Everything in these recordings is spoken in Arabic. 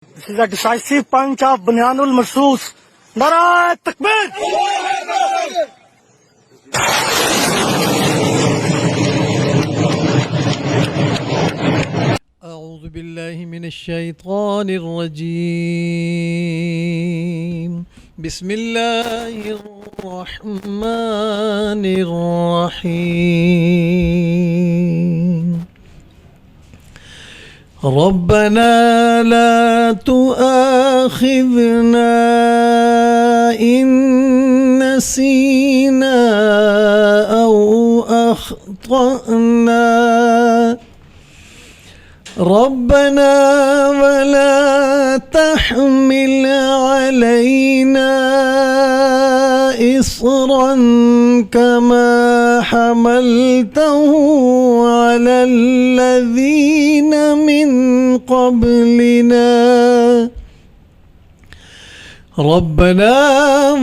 This is a decisive punch of Bunyanul Marsus. Nara Takbir! أعوذ بالله من الشيطان الرجيم. بسم الله الرحمن الرحيم. ربنا لا تؤاخذنا إن نسينا أو أخطأنا ربنا ولا تحمل علينا إصرا كما حملته على الذين من قبلنا ربنا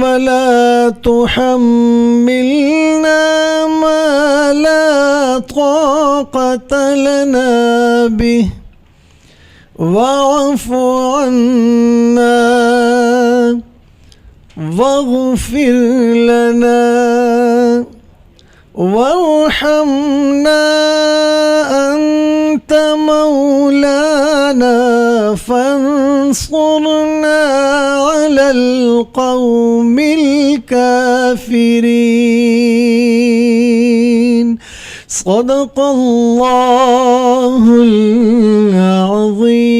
ولا تحملنا ما لا طاقة لنا به واعف عنا واغفر لنا وارحمنا أنت مولانا فانصرنا على القوم الكافرين. صدق الله العظيم.